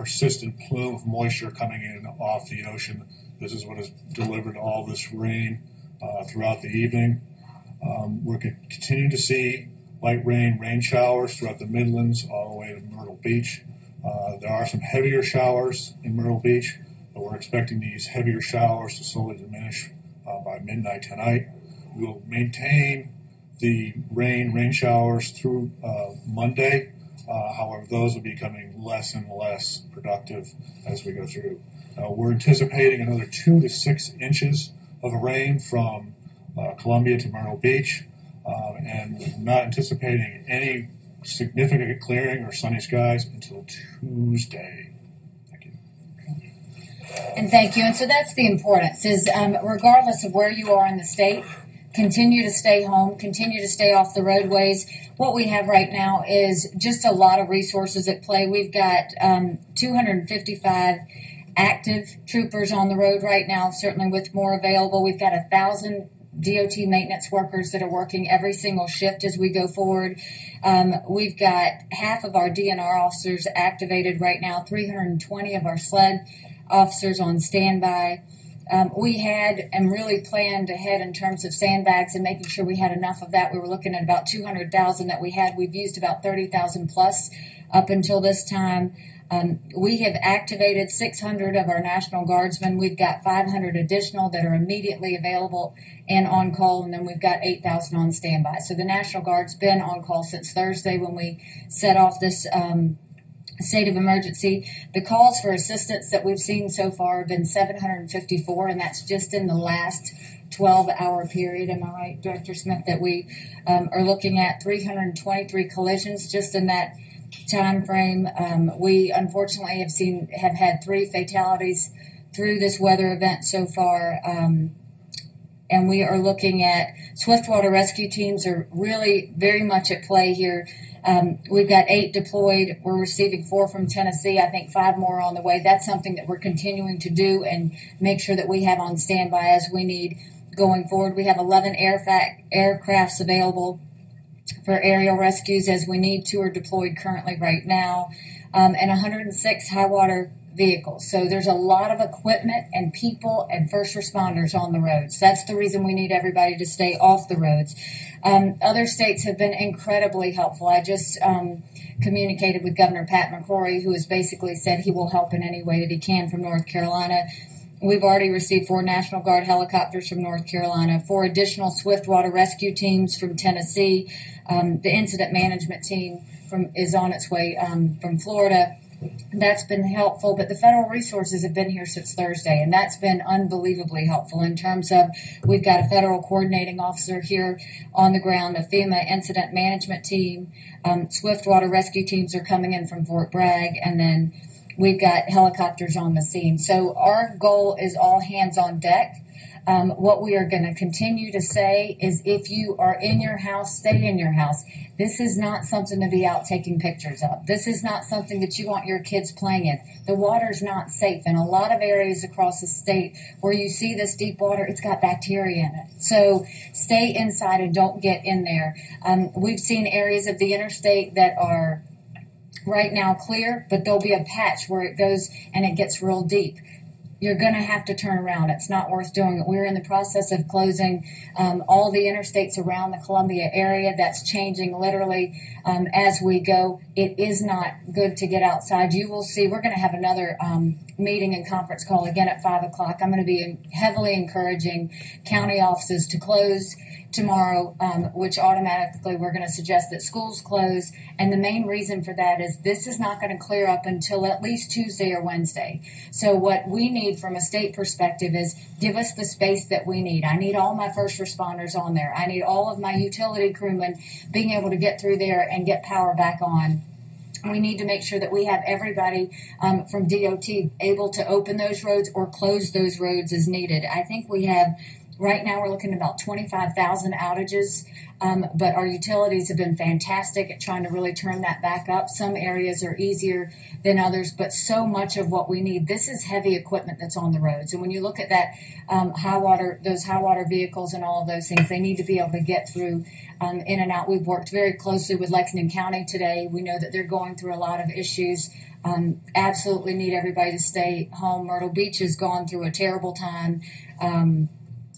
persistent plume of moisture coming in off the ocean. This is what has delivered all this rain throughout the evening. We're continuing to see light rain showers throughout the Midlands all the way to Myrtle Beach. There are some heavier showers in Myrtle Beach, but we're expecting these heavier showers to slowly diminish by midnight tonight. We will maintain the rain showers through Monday. However, those will be becoming less and less productive as we go through. We're anticipating another 2 to 6 inches of rain from Columbia to Myrtle Beach, and we're not anticipating any significant clearing or sunny skies until Tuesday. Thank you. And thank you. And so that's the importance is regardless of where you are in the state, continue to stay home, continue to stay off the roadways. What we have right now is just a lot of resources at play. We've got 255 active troopers on the road right now, certainly with more available. We've got 1,000 DOT maintenance workers that are working every single shift as we go forward. We've got half of our DNR officers activated right now, 320 of our SLED officers on standby. We had and really planned ahead in terms of sandbags and making sure we had enough of that. We were looking at about 200,000 that we had. We've used about 30,000 plus up until this time. We have activated 600 of our National Guardsmen. We've got 500 additional that are immediately available and on call, and then we've got 8,000 on standby. So the National Guard's been on call since Thursday when we set off this state of emergency. The calls for assistance that we've seen so far have been 754, and that's just in the last 12-hour period. Am I right, Director Smith, that we are looking at 323 collisions just in that time frame. We unfortunately have had 3 fatalities through this weather event so far. And we are looking at swiftwater rescue teams are really very much at play here. We've got 8 deployed. We're receiving 4 from Tennessee. I think 5 more on the way. That's something that we're continuing to do and make sure that we have on standby as we need going forward. We have 11 aircrafts available for aerial rescues as we need. 2 are deployed currently right now, and 106 high water vehicles. So there's a lot of equipment and people and first responders on the roads. That's the reason we need everybody to stay off the roads. Other states have been incredibly helpful. I just communicated with Governor Pat McCrory, who has basically said he will help in any way that he can from North Carolina. We've already received 4 National Guard helicopters from North Carolina, 4 additional swiftwater rescue teams from Tennessee. The incident management team is on its way from Florida. That's been helpful, but the federal resources have been here since Thursday, and that's been unbelievably helpful in terms of we've got a federal coordinating officer here on the ground, a FEMA incident management team, swiftwater rescue teams are coming in from Fort Bragg, and then we've got helicopters on the scene. So our goal is all hands on deck. What we are going to continue to say is if you are in your house, stay in your house. This is not something to be out taking pictures of. This is not something that you want your kids playing in. The water's not safe. In a lot of areas across the state where you see this deep water, it's got bacteria in it. So stay inside and don't get in there. We've seen areas of the interstate that are right now clear, but there'll be a patch where it goes and it gets real deep. You're going to have to turn around. It's not worth doing it. We're in the process of closing all the interstates around the Columbia area. That's changing literally as we go. It is not good to get outside. You will see we're going to have another meeting and conference call again at 5 o'clock. I'm going to be heavily encouraging county offices to close tomorrow, which automatically we're going to suggest that schools close. And the main reason for that is this is not going to clear up until at least Tuesday or Wednesday. So what we need from a state perspective is give us the space that we need. I need all my first responders on there. I need all of my utility crewmen being able to get through there and get power back on. We need to make sure that we have everybody from DOT able to open those roads or close those roads as needed. I think we have, right now we're looking at about 25,000 outages, but our utilities have been fantastic at trying to really turn that back up. Some areas are easier than others, but so much of what we need, this is heavy equipment that's on the roads. And when you look at that those high water vehicles and all of those things, they need to be able to get through in and out. We've worked very closely with Lexington County today. We know that they're going through a lot of issues Absolutely need everybody to stay home. Myrtle Beach has gone through a terrible time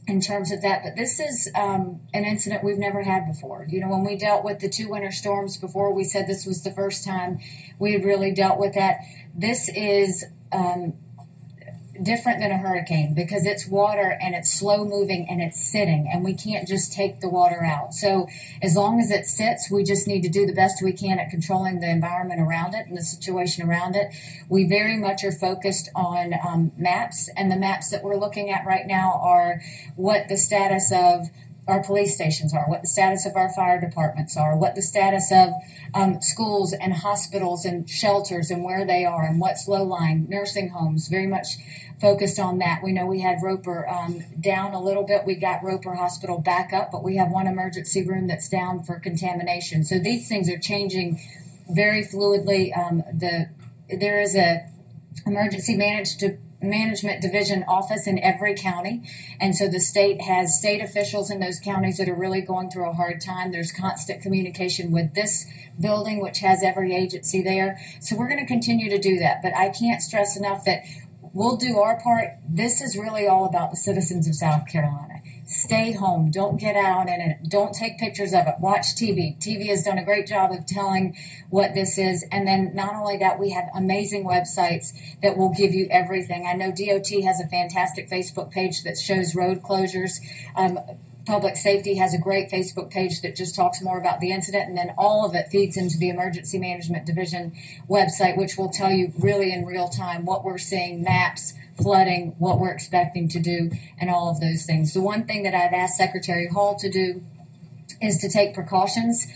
in terms of that, but this is an incident we've never had before. You know, when we dealt with the 2 winter storms before, we said this was the first time we had really dealt with that. This is different than a hurricane because it's water and it's slow moving and it's sitting, and we can't just take the water out. So as long as it sits, we just need to do the best we can at controlling the environment around it and the situation around it. We very much are focused on maps, and the maps that we're looking at right now are what the status of our police stations are, what the status of our fire departments are, what the status of schools and hospitals and shelters and where they are, and what's low-lying, nursing homes, very much focused on that. We know we had Roper down a little bit. We got Roper Hospital back up, but we have one emergency room that's down for contamination. So these things are changing very fluidly. There is a emergency management division office in every county, and so the state has state officials in those counties that are really going through a hard time. There's constant communication with this building, which has every agency there. So we're going to continue to do that, but I can't stress enough that we'll do our part. This is really all about the citizens of South Carolina. Stay home. Don't get out in it. Don't take pictures of it. Watch TV. TV has done a great job of telling what this is. And then not only that, we have amazing websites that will give you everything. I know DOT has a fantastic Facebook page that shows road closures. Public Safety has a great Facebook page that just talks more about the incident, and then all of it feeds into the Emergency Management Division website, which will tell you really in real time what we're seeing, maps, flooding, what we're expecting to do, and all of those things. The one thing that I've asked Secretary Hall to do is to take precautions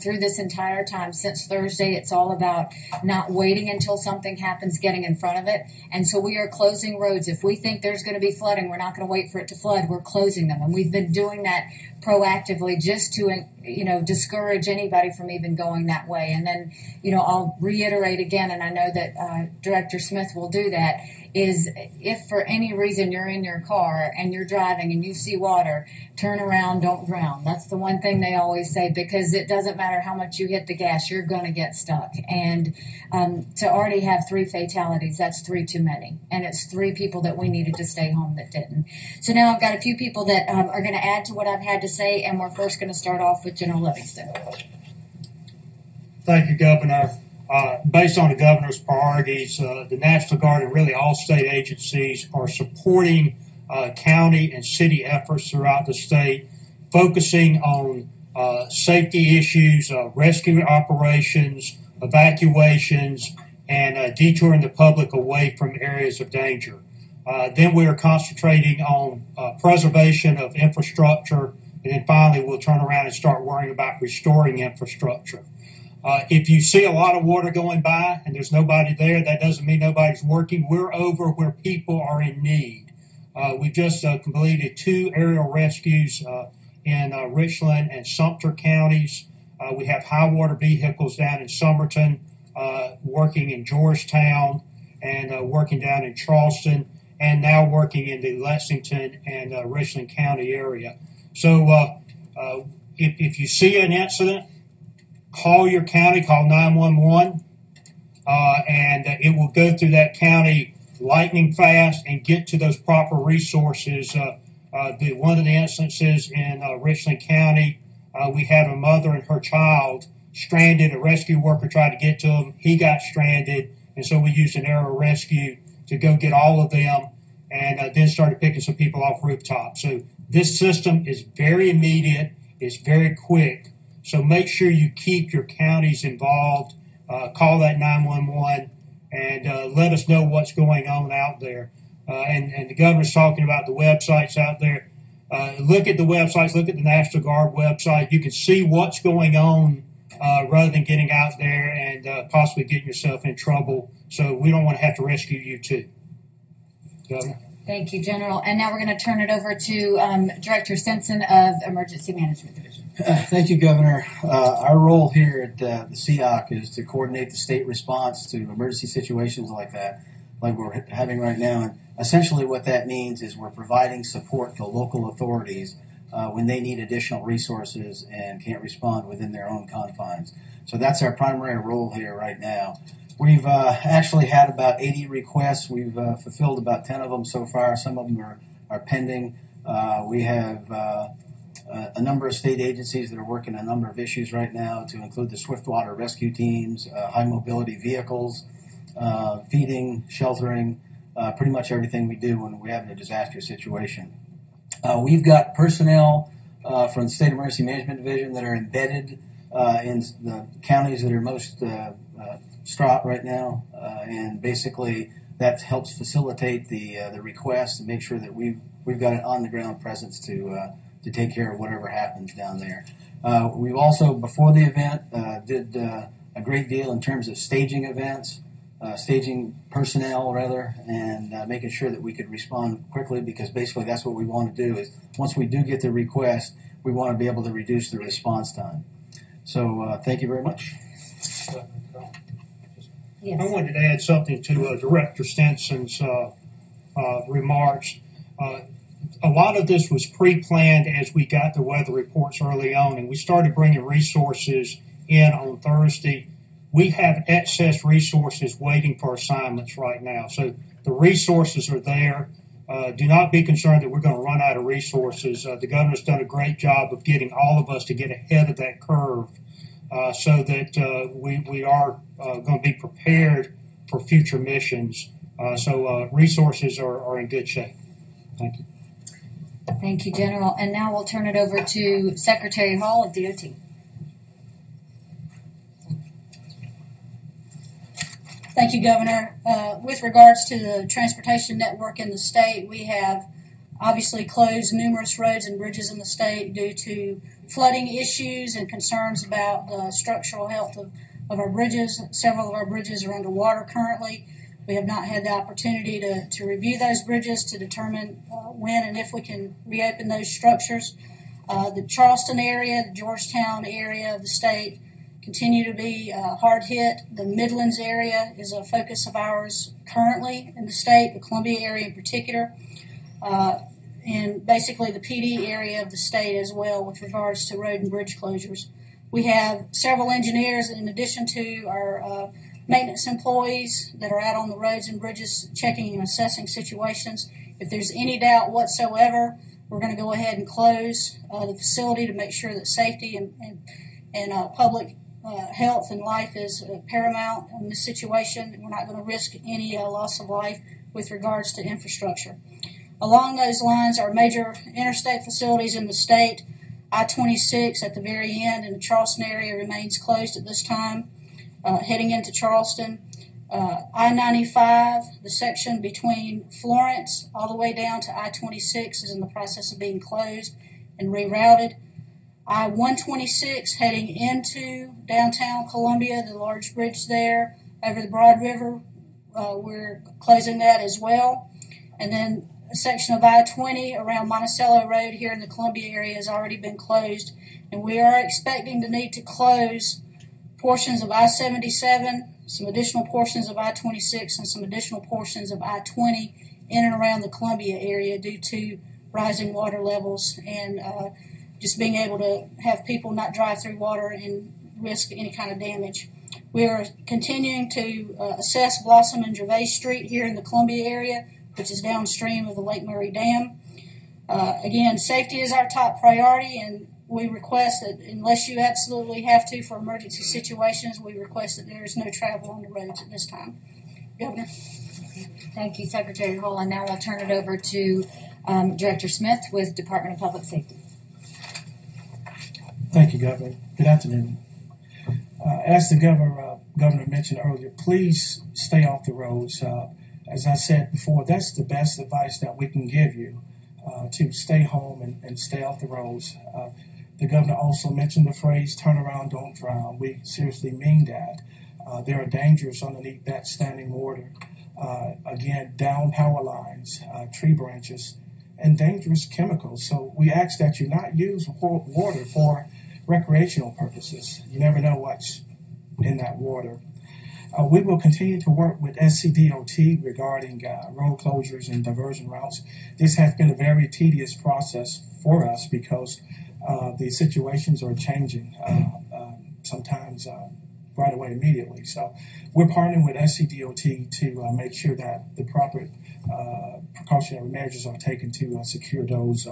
through this entire time. Since Thursday, it's all about not waiting until something happens, getting in front of it. And so we are closing roads. If we think there's going to be flooding, we're not going to wait for it to flood. We're closing them. And we've been doing that proactively just to, discourage anybody from even going that way. And then, I'll reiterate again, and I know that Director Smith will do that, is if for any reason you're in your car and you're driving and you see water, turn around, don't drown. That's the one thing they always say, because it doesn't matter how much you hit the gas, you're going to get stuck. And to already have 3 fatalities, that's 3 too many. And it's 3 people that we needed to stay home that didn't. So now I've got a few people that are going to add to what I've had to say, and we're first going to start off with General Livingston. Thank you, Governor. Based on the governor's priorities, the National Guard and really all state agencies are supporting county and city efforts throughout the state, focusing on safety issues, rescue operations, evacuations, and detouring the public away from areas of danger. Then we are concentrating on preservation of infrastructure, and then finally we'll turn around and start worrying about restoring infrastructure. If you see a lot of water going by and there's nobody there, that doesn't mean nobody's working. We're over where people are in need. We just completed 2 aerial rescues in Richland and Sumter counties. We have high water vehicles down in Somerton, working in Georgetown, and working down in Charleston, and now working in the Lexington and Richland County area. So if you see an incident, call your county, call 911, and it will go through that county lightning fast and get to those proper resources. One of the instances in Richland County, we had a mother and her child stranded. A rescue worker tried to get to him. He got stranded, and so we used an aerial rescue to go get all of them, and then started picking some people off rooftops. So this system is very immediate. It's very quick. So make sure you keep your counties involved. Call that 911 and let us know what's going on out there. And the governor's talking about the websites out there. Look at the websites. Look at the National Guard website. You can see what's going on rather than getting out there and possibly getting yourself in trouble. So we don't want to have to rescue you too. Governor. Thank you, General. And now we're going to turn it over to Director Simpson of Emergency Management Division. Thank you, Governor. Our role here at the SEOC is to coordinate the state response to emergency situations like that, like we're having right now. And essentially what that means is we're providing support to local authorities when they need additional resources and can't respond within their own confines. So that's our primary role here right now. We've actually had about 80 requests. We've fulfilled about 10 of them so far. Some of them are pending. We have a number of state agencies that are working a number of issues right now, to include the Swiftwater rescue teams, high mobility vehicles, feeding, sheltering, pretty much everything we do when we have a disaster situation. We've got personnel from the State Emergency Management Division that are embedded in the counties that are most distraught right now, and basically that helps facilitate the request and make sure that we've got an on the ground presence to take care of whatever happens down there. We've also, before the event, did a great deal in terms of staging events, staging personnel rather, and making sure that we could respond quickly, because basically that's what we want to do. Is once we do get the request, we want to be able to reduce the response time. So thank you very much. Yes. I wanted to add something to Director Stinson's remarks. A lot of this was pre-planned as we got the weather reports early on, and we started bringing resources in on Thursday. We have excess resources waiting for assignments right now. So the resources are there. Do not be concerned that we're going to run out of resources. The governor's done a great job of getting all of us to get ahead of that curve, so that we are going to be prepared for future missions. So resources are in good shape. Thank you. Thank you, General. And now we'll turn it over to Secretary Hall of DOT. Thank you, Governor. With regards to the transportation network in the state, we have obviously closed numerous roads and bridges in the state due to flooding issues and concerns about the structural health of our bridges. Several of our bridges are underwater currently. We have not had the opportunity to review those bridges to determine when and if we can reopen those structures. The Charleston area, the Georgetown area of the state continue to be hard hit. The Midlands area is a focus of ours currently in the state, the Columbia area in particular, and basically the PD area of the state as well with regards to road and bridge closures. We have several engineers in addition to our maintenance employees that are out on the roads and bridges checking and assessing situations. If there's any doubt whatsoever, we're going to go ahead and close the facility to make sure that safety and public health and life is paramount in this situation. We're not going to risk any loss of life with regards to infrastructure. Along those lines, our major interstate facilities in the state, I-26 at the very end in the Charleston area remains closed at this time. Heading into Charleston, I-95, the section between Florence all the way down to I-26 is in the process of being closed and rerouted. I-126 heading into downtown Columbia, the large bridge there over the Broad River, we're closing that as well. And then a section of I-20 around Monticello Road here in the Columbia area has already been closed, and we are expecting to need to close portions of I-77, some additional portions of I-26, and some additional portions of I-20 in and around the Columbia area due to rising water levels and just being able to have people not drive through water and risk any kind of damage. We are continuing to assess Blossom and Gervais Street here in the Columbia area, which is downstream of the Lake Murray Dam. Again, safety is our top priority, and we request that unless you absolutely have to for emergency situations, we request that there is no travel on the roads at this time. Governor. Thank you, Secretary Hall. And now I'll turn it over to Director Smith with Department of Public Safety. Thank you, Governor. Good afternoon. As the Governor mentioned earlier, please stay off the roads. As I said before, that's the best advice that we can give you, to stay home and stay off the roads. The Governor also mentioned the phrase, turn around, don't drown. We seriously mean that. There are dangers underneath that standing water. Again, down power lines, tree branches, and dangerous chemicals. So we ask that you not use water for recreational purposes. You never know what's in that water. We will continue to work with SCDOT regarding road closures and diversion routes. This has been a very tedious process for us because the situations are changing sometimes right away immediately. So we're partnering with SCDOT to make sure that the proper precautionary measures are taken to secure those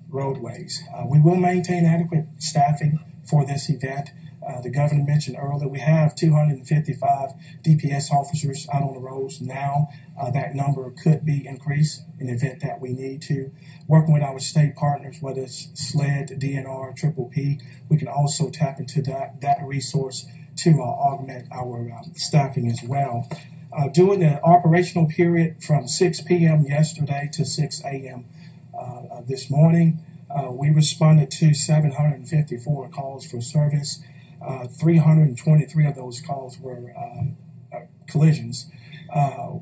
roadways. We will maintain adequate staffing for this event. The governor mentioned earlier we have 255 DPS officers out on the roads now. That number could be increased in the event that we need to. Working with our state partners, whether it's SLED, DNR, Triple P, we can also tap into that resource to augment our staffing as well. During the operational period from 6 p.m. yesterday to 6 a.m. This morning, we responded to 754 calls for service. 323 of those calls were collisions.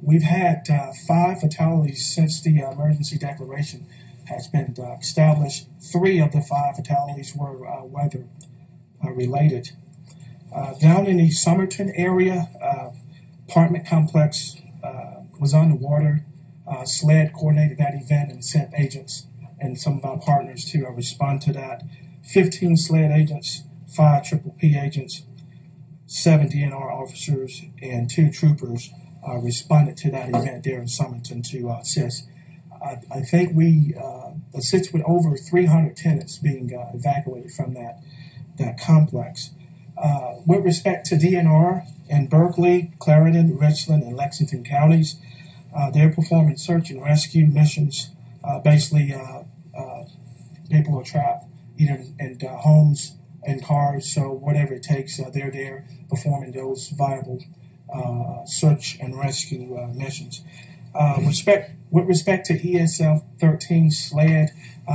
We've had 5 fatalities since the emergency declaration has been established. 3 of the 5 fatalities were weather related. Down in the Somerton area, apartment complex was underwater. SLED coordinated that event and sent agents and some of our partners to respond to that. 15 SLED agents, 5 Triple P agents, 7 DNR officers, and 2 troopers responded to that event there in Somerton to assist. I think we assist with over 300 tenants being evacuated from that complex. With respect to DNR in Berkeley, Clarendon, Richland, and Lexington counties, they're performing search and rescue missions. Basically, people are trapped either in homes and cars, so whatever it takes, they're there performing those viable search and rescue missions. With respect to ESL 13 SLED,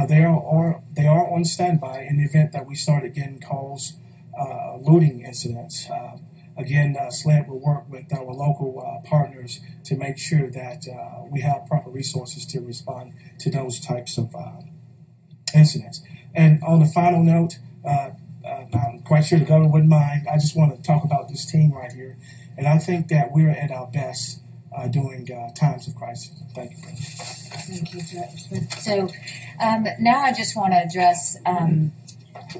they are on standby in the event that we started getting calls, looting incidents. Again, SLED will work with our local partners to make sure that we have proper resources to respond to those types of incidents. And on the final note, I'm quite sure the governor wouldn't mind. I just want to talk about this team right here. And I think that we're at our best during times of crisis. Thank you. Thank you, Director Smith. So now I just want to address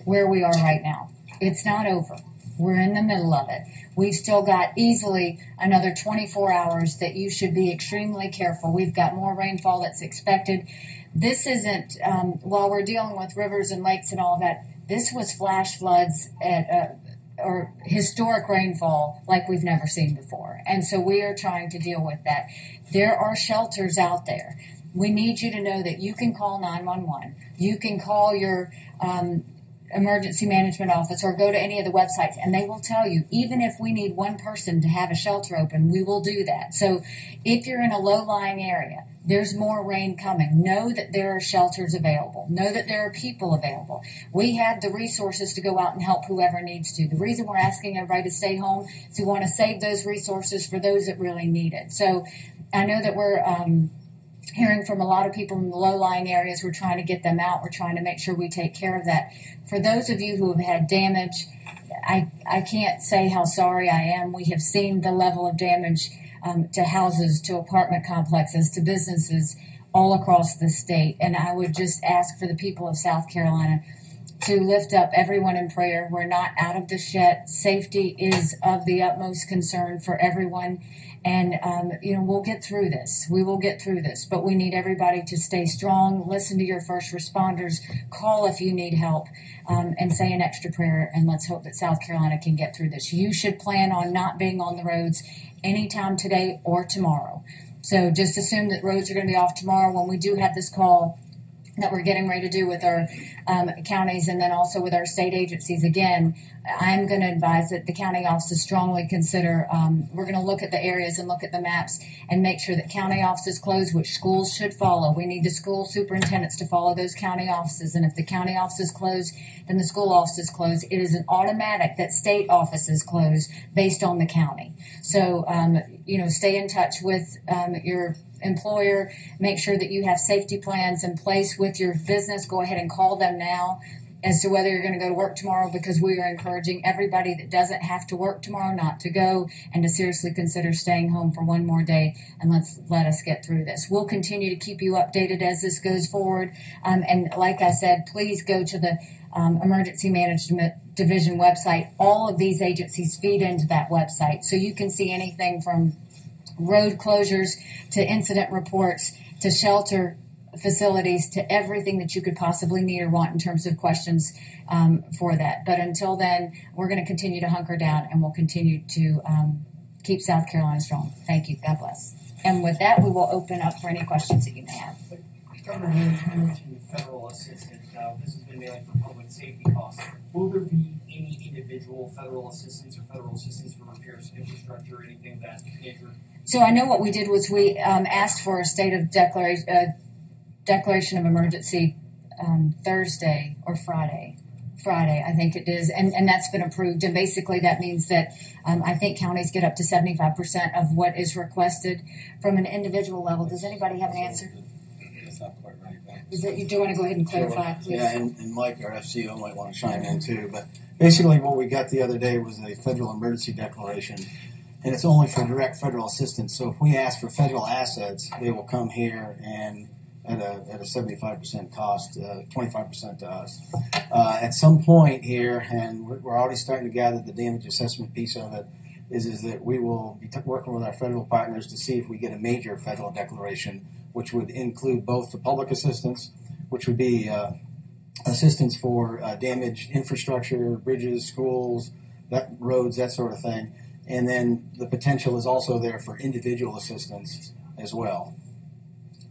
where we are right now. It's not over. We're in the middle of it. We've still got easily another 24 hours that you should be extremely careful. We've got more rainfall that's expected. This isn't, while we're dealing with rivers and lakes and all that, this was flash floods or historic rainfall like we've never seen before. And so we are trying to deal with that. There are shelters out there. We need you to know that you can call 911. You can call your emergency management office or go to any of the websites and they will tell you, even if we need one person to have a shelter open, we will do that. So if you're in a low-lying area, there's more rain coming. Know that there are shelters available. Know that there are people available. We have the resources to go out and help whoever needs to. The reason we're asking everybody to stay home is we want to save those resources for those that really need it. So I know that we're hearing from a lot of people in the low-lying areas. We're trying to get them out. We're trying to make sure we take care of that. For those of you who have had damage, I can't say how sorry I am. We have seen the level of damage to houses, to apartment complexes, to businesses all across the state. And I would just ask for the people of South Carolina to lift up everyone in prayer. We're not out of this yet. Safety is of the utmost concern for everyone. And, we'll get through this. We will get through this. But we need everybody to stay strong, listen to your first responders, call if you need help, and say an extra prayer. And let's hope that South Carolina can get through this. You should plan on not being on the roads anytime today or tomorrow. So just assume that roads are going to be off tomorrow when we do have this call that we're getting ready to do with our counties and then also with our state agencies. Again, I'm going to advise that the county offices strongly consider, we're going to look at the areas and look at the maps and make sure that county offices close, which schools should follow. We need the school superintendents to follow those county offices. And if the county offices close, then the school offices close. It is an automatic that state offices close based on the county. So, stay in touch with your employer, make sure that you have safety plans in place with your business. Go ahead and call them now as to whether you're going to go to work tomorrow, because we are encouraging everybody that doesn't have to work tomorrow not to go and to seriously consider staying home for one more day, and let us get through this. We'll continue to keep you updated as this goes forward. And like I said, please go to the Emergency Management Division website. All of these agencies feed into that website, so you can see anything from road closures to incident reports to shelter facilities to everything that you could possibly need or want in terms of questions for that. But until then, we're going to continue to hunker down, and we'll continue to keep South Carolina strong. Thank you. God bless. And with that, we will open up for any questions that you may have. Governor, you mentioned federal assistance. This has been mainly for public safety costs. Will there be any individual federal assistance or federal assistance for repairs of infrastructure or anything of that nature? So I know what we did was we asked for a state of declaration of emergency Thursday or Friday, I think it is, and that's been approved. And basically that means that I think counties get up to 75% of what is requested from an individual level. Does anybody have an answer? That's not quite right. Do you want to go ahead and clarify, please? Yeah, and Mike, our FCO, might want to chime in too. But basically what we got the other day was a federal emergency declaration, and it's only for direct federal assistance. So if we ask for federal assets, they will come here and at a 75% cost, 25% to us. At some point here, and we're already starting to gather the damage assessment piece of it, is that we will be working with our federal partners to see if we get a major federal declaration, which would include both the public assistance, which would be assistance for damaged infrastructure, bridges, schools, roads, that sort of thing. And then the potential is also there for individual assistance as well.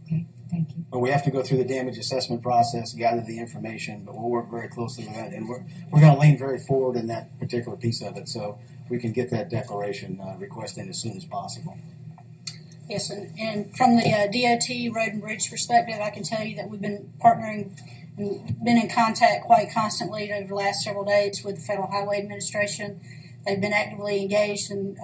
Okay, thank you. But we have to go through the damage assessment process, gather the information, but we'll work very closely with that. And we're going to lean very forward in that particular piece of it, so we can get that declaration request in as soon as possible. Yes, and from the DOT road and bridge perspective, I can tell you that we've been partnering and been in contact quite constantly over the last several days with the Federal Highway Administration. They've been actively engaged in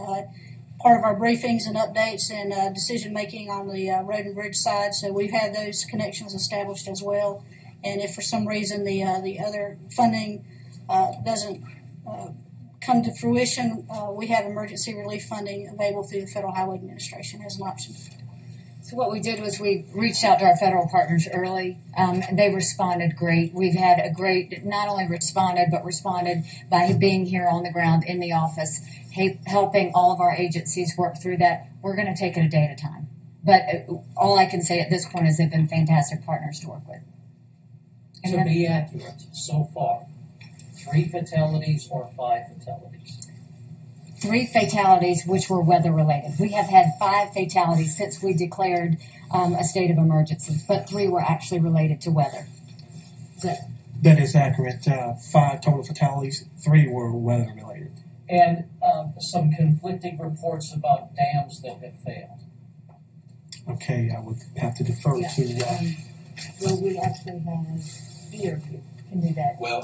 part of our briefings and updates and decision making on the road and bridge side. So we've had those connections established as well. And if for some reason the other funding doesn't come to fruition, we have emergency relief funding available through the Federal Highway Administration as an option. So what we did was we reached out to our federal partners early, and they responded great. We've had a great, not only responded, but responded by being here on the ground in the office, helping all of our agencies work through that. We're going to take it a day at a time. But all I can say at this point is they've been fantastic partners to work with. And To be accurate, so far, 3 fatalities or 5 fatalities? 3 fatalities, which were weather-related. We have had 5 fatalities since we declared a state of emergency, but 3 were actually related to weather. That is accurate. 5 total fatalities, 3 were weather-related. And some conflicting reports about dams that have failed. Okay, I would have to defer to... Well, we actually have Peter who can do that. Well,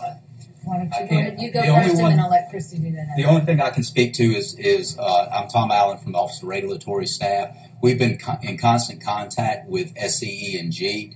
Why don't you I go can't. ahead? You go The only first, and one- then I'll let Christy do that. the only thing I can speak to is I'm Tom Allen from the Office of Regulatory Staff. We've been in constant contact with SCE and G.